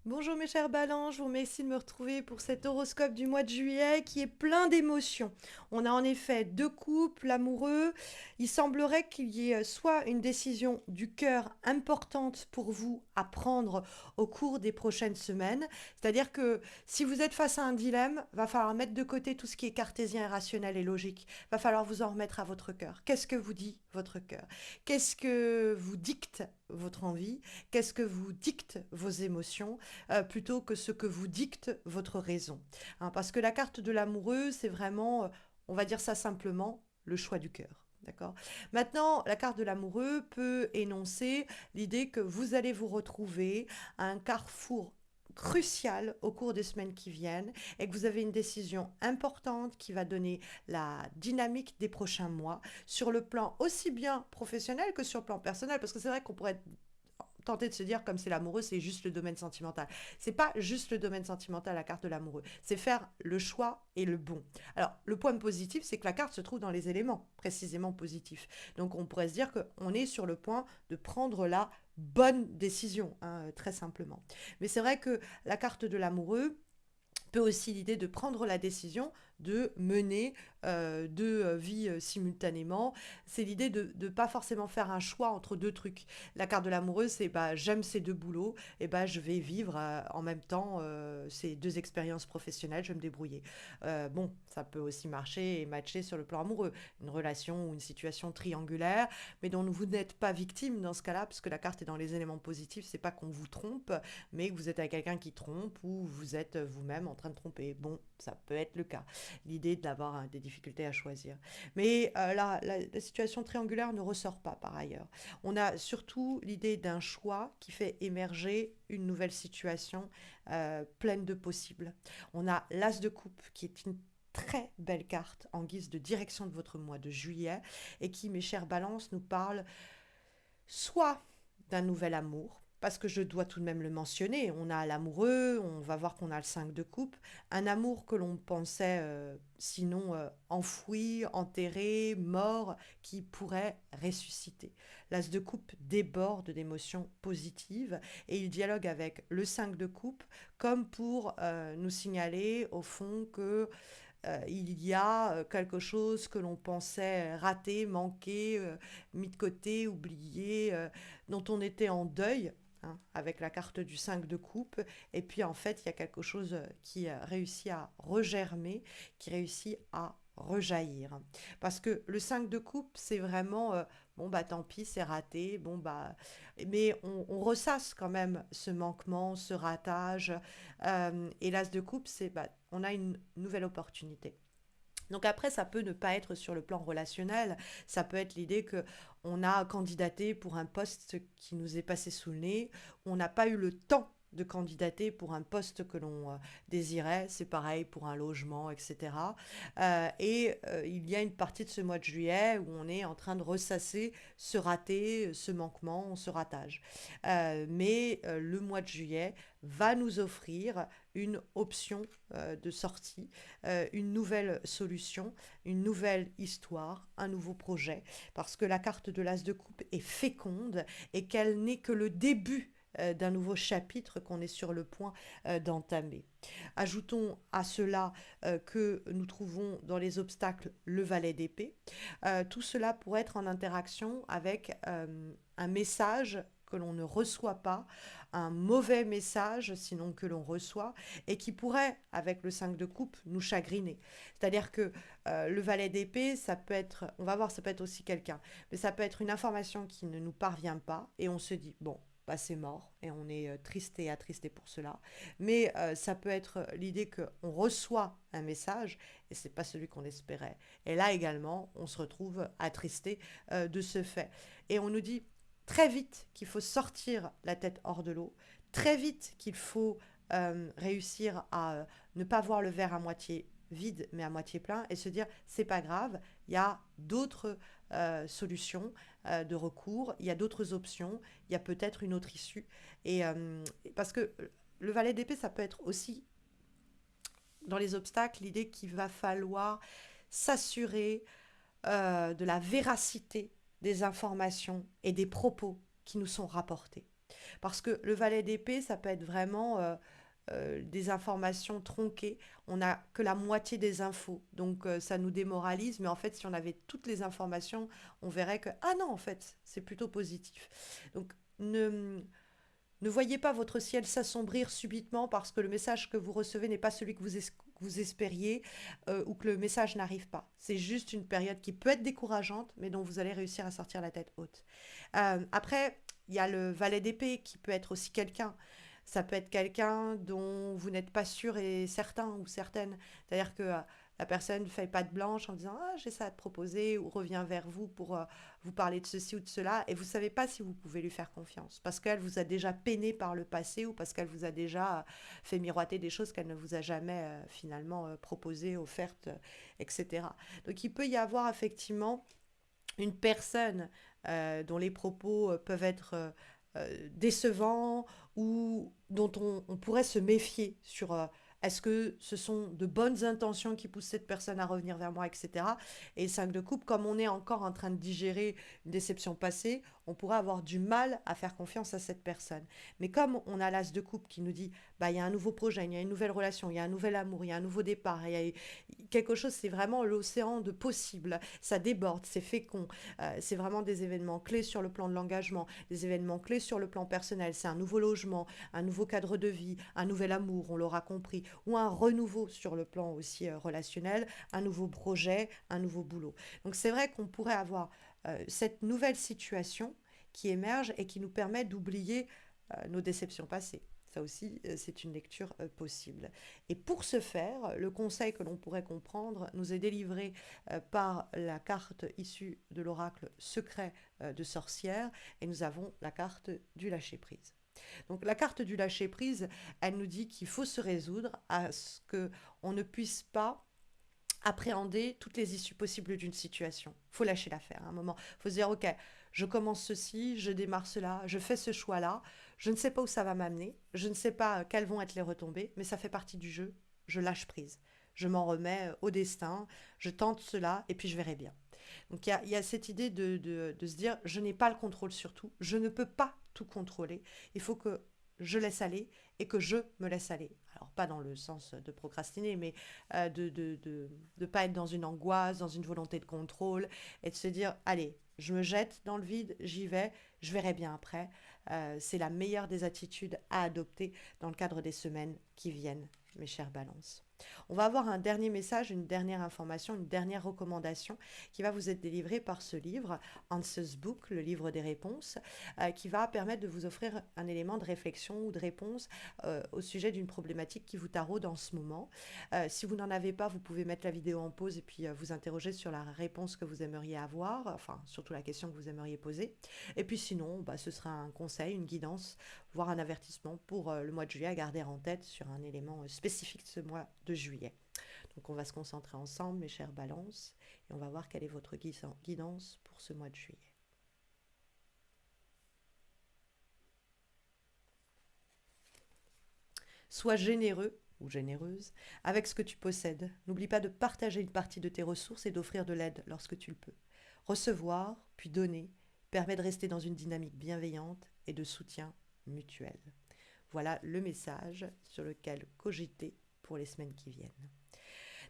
Bonjour mes chers balances, je vous remercie de me retrouver pour cet horoscope du mois de juillet qui est plein d'émotions. On a en effet deux couples amoureux. Il semblerait qu'il y ait soit une décision du cœur importante pour vous à prendre au cours des prochaines semaines. C'est-à-dire que si vous êtes face à un dilemme, va falloir mettre de côté tout ce qui est cartésien, rationnel et logique. Va falloir vous en remettre à votre cœur. Qu'est-ce que vous dit votre cœur? Qu'est-ce que vous dicte votre envie? Qu'est-ce que vous dicte vos émotions? Plutôt que ce que vous dicte votre raison. Hein, parce que la carte de l'amoureux, c'est vraiment, on va dire ça simplement, le choix du cœur. D'accord. Maintenant, la carte de l'amoureux peut énoncer l'idée que vous allez vous retrouver à un carrefour crucial au cours des semaines qui viennent et que vous avez une décision importante qui va donner la dynamique des prochains mois sur le plan aussi bien professionnel que sur le plan personnel, parce que c'est vrai qu'on pourrait tenter de se dire comme c'est l'amoureux, c'est juste le domaine sentimental. C'est pas juste le domaine sentimental, la carte de l'amoureux. C'est faire le choix et le bon. Alors, le point positif, c'est que la carte se trouve dans les éléments précisément positifs. Donc, on pourrait se dire qu'on est sur le point de prendre la bonne décision, hein, très simplement. Mais c'est vrai que la carte de l'amoureux peut aussi l'idée de prendre la décision de mener deux vies simultanément. C'est l'idée de ne pas forcément faire un choix entre deux trucs. La carte de l'amoureuse, c'est bah, j'aime ces deux boulots, et bah, je vais vivre en même temps ces deux expériences professionnelles, je vais me débrouiller. Bon, ça peut aussi marcher et matcher sur le plan amoureux. Une relation ou une situation triangulaire, mais dont vous n'êtes pas victime dans ce cas-là, parce que la carte est dans les éléments positifs, c'est pas qu'on vous trompe, mais que vous êtes avec quelqu'un qui trompe ou vous êtes vous-même en train de tromper. Bon, ça peut être le cas. L'idée d'avoir des difficultés à choisir. Mais la situation triangulaire ne ressort pas par ailleurs. On a surtout l'idée d'un choix qui fait émerger une nouvelle situation pleine de possibles. On a l'as de coupe qui est une très belle carte en guise de direction de votre mois de juillet et qui, mes chères balances, nous parle soit d'un nouvel amour, parce que je dois tout de même le mentionner, on a l'amoureux, on va voir qu'on a le 5 de coupe, un amour que l'on pensait sinon enfoui, enterré, mort, qui pourrait ressusciter. L'as de coupe déborde d'émotions positives et il dialogue avec le 5 de coupe comme pour nous signaler au fond que il y a quelque chose que l'on pensait raté, manqué, mis de côté, oublié, dont on était en deuil, hein, avec la carte du 5 de coupe. Et puis en fait, il y a quelque chose qui réussit à regermer, qui réussit à rejaillir. Parce que le 5 de coupe, c'est vraiment, bon bah tant pis, c'est raté, bon bah... Mais on ressasse quand même ce manquement, ce ratage. Et l'as de coupe, c'est bah, on a une nouvelle opportunité. Donc après, ça peut ne pas être sur le plan relationnel, ça peut être l'idée que on a candidaté pour un poste qui nous est passé sous le nez, on n'a pas eu le temps de candidater pour un poste que l'on désirait, c'est pareil pour un logement, etc. Il y a une partie de ce mois de juillet où on est en train de ressasser ce raté, ce manquement, ce ratage. Mais le mois de juillet va nous offrir une option de sortie, une nouvelle solution, une nouvelle histoire, un nouveau projet, parce que la carte de l'As de coupe est féconde et qu'elle n'est que le début d'un nouveau chapitre qu'on est sur le point d'entamer. Ajoutons à cela que nous trouvons dans les obstacles le valet d'épée. Tout cela pourrait être en interaction avec un message que l'on ne reçoit pas, un mauvais message sinon que l'on reçoit, et qui pourrait, avec le 5 de coupe, nous chagriner. C'est-à-dire que le valet d'épée, ça peut être, on va voir, ça peut être aussi quelqu'un, mais ça peut être une information qui ne nous parvient pas, et on se dit, bon, bah, c'est mort, et on est triste et attristé pour cela. Mais ça peut être l'idée qu'on reçoit un message, et c'est pas celui qu'on espérait. Et là également, on se retrouve attristé de ce fait. Et on nous dit, très vite qu'il faut sortir la tête hors de l'eau, très vite qu'il faut réussir à ne pas voir le verre à moitié vide mais à moitié plein et se dire c'est pas grave, il y a d'autres solutions de recours, il y a d'autres options, il y a peut-être une autre issue. Et parce que le valet d'épée, ça peut être aussi dans les obstacles l'idée qu'il va falloir s'assurer de la véracité des informations et des propos qui nous sont rapportés. Parce que le valet d'épée, ça peut être vraiment des informations tronquées. On n'a que la moitié des infos. Donc ça nous démoralise. Mais en fait, si on avait toutes les informations, on verrait que, ah non, en fait, c'est plutôt positif. Donc ne, ne voyez pas votre ciel s'assombrir subitement parce que le message que vous recevez n'est pas celui que vous espériez ou que le message n'arrive pas. C'est juste une période qui peut être décourageante, mais dont vous allez réussir à sortir la tête haute. Après, il y a le valet d'épée qui peut être aussi quelqu'un. Ça peut être quelqu'un dont vous n'êtes pas sûr et certain ou certaine. C'est-à-dire que la personne ne fait pas de blanche en disant ah, j'ai ça à te proposer ou revient vers vous pour vous parler de ceci ou de cela et vous ne savez pas si vous pouvez lui faire confiance parce qu'elle vous a déjà peiné par le passé ou parce qu'elle vous a déjà fait miroiter des choses qu'elle ne vous a jamais finalement proposées, offertes, etc. Donc il peut y avoir effectivement une personne dont les propos peuvent être décevants ou dont on pourrait se méfier sur est-ce que ce sont de bonnes intentions qui poussent cette personne à revenir vers moi, etc. Et 5 de coupe, comme on est encore en train de digérer une déception passée, on pourrait avoir du mal à faire confiance à cette personne. Mais comme on a l'as de coupe qui nous dit, bah, il y a un nouveau projet, il y a une nouvelle relation, il y a un nouvel amour, il y a un nouveau départ, il y a quelque chose, c'est vraiment l'océan de possible, ça déborde, c'est fécond, c'est vraiment des événements clés sur le plan de l'engagement, des événements clés sur le plan personnel, c'est un nouveau logement, un nouveau cadre de vie, un nouvel amour, on l'aura compris, ou un renouveau sur le plan aussi relationnel, un nouveau projet, un nouveau boulot. Donc c'est vrai qu'on pourrait avoir cette nouvelle situation qui émerge et qui nous permet d'oublier nos déceptions passées. Ça aussi, c'est une lecture possible. Et pour ce faire, le conseil que l'on pourrait comprendre nous est délivré par la carte issue de l'oracle secret de sorcière et nous avons la carte du lâcher-prise. Donc la carte du lâcher-prise, elle nous dit qu'il faut se résoudre à ce qu'on ne puisse pas appréhender toutes les issues possibles d'une situation. Il faut lâcher l'affaire à un moment. Il faut se dire, ok, je commence ceci, je démarre cela, je fais ce choix-là, je ne sais pas où ça va m'amener, je ne sais pas quelles vont être les retombées, mais ça fait partie du jeu, je lâche prise. Je m'en remets au destin, je tente cela et puis je verrai bien. Donc il y a cette idée de se dire, je n'ai pas le contrôle sur tout, je ne peux pas tout contrôler, il faut que je laisse aller et que je me laisse aller. Alors pas dans le sens de procrastiner, mais de pas être dans une angoisse, dans une volonté de contrôle, et de se dire, allez, je me jette dans le vide, j'y vais, je verrai bien après. C'est la meilleure des attitudes à adopter dans le cadre des semaines qui viennent, mes chères balances. On va avoir un dernier message, une dernière information, une dernière recommandation qui va vous être délivrée par ce livre, Answers Book, le livre des réponses, qui va permettre de vous offrir un élément de réflexion ou de réponse au sujet d'une problématique qui vous taraude en ce moment. Si vous n'en avez pas, vous pouvez mettre la vidéo en pause et puis vous interroger sur la réponse que vous aimeriez avoir, enfin surtout la question que vous aimeriez poser. Et puis sinon, bah, ce sera un conseil, une guidance, voire un avertissement pour le mois de juillet à garder en tête sur un élément spécifique de ce mois de juillet. Donc on va se concentrer ensemble, mes chères balances, et on va voir quelle est votre guidance pour ce mois de juillet. Sois généreux ou généreuse avec ce que tu possèdes. N'oublie pas de partager une partie de tes ressources et d'offrir de l'aide lorsque tu le peux. Recevoir, puis donner, permet de rester dans une dynamique bienveillante et de soutien mutuel. Voilà le message sur lequel cogiter pour les semaines qui viennent.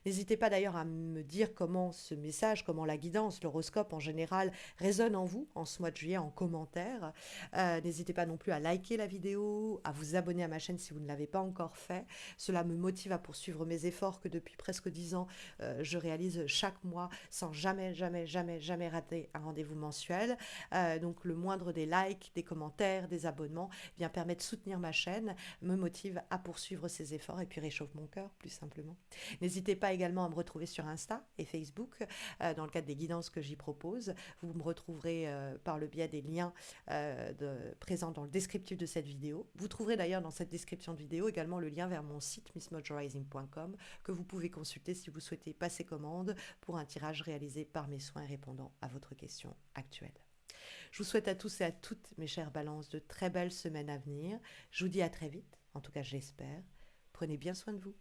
N'hésitez pas d'ailleurs à me dire comment ce message, comment la guidance, l'horoscope en général résonne en vous en ce mois de juillet en commentaire. N'hésitez pas non plus à liker la vidéo, à vous abonner à ma chaîne si vous ne l'avez pas encore fait. Cela me motive à poursuivre mes efforts que depuis presque 10 ans, je réalise chaque mois sans jamais, jamais, jamais, jamais rater un rendez-vous mensuel. Donc le moindre des likes, des commentaires, des abonnements vient permettre de soutenir ma chaîne, me motive à poursuivre ces efforts et puis réchauffe mon cœur plus simplement. N'hésitez pas également à me retrouver sur Insta et Facebook dans le cadre des guidances que j'y propose. Vous me retrouverez par le biais des liens présents dans le descriptif de cette vidéo. Vous trouverez d'ailleurs dans cette description de vidéo également le lien vers mon site missmojorising.com que vous pouvez consulter si vous souhaitez passer commande pour un tirage réalisé par mes soins répondant à votre question actuelle. Je vous souhaite à tous et à toutes, mes chères balances, de très belles semaines à venir. Je vous dis à très vite, en tout cas j'espère. Prenez bien soin de vous.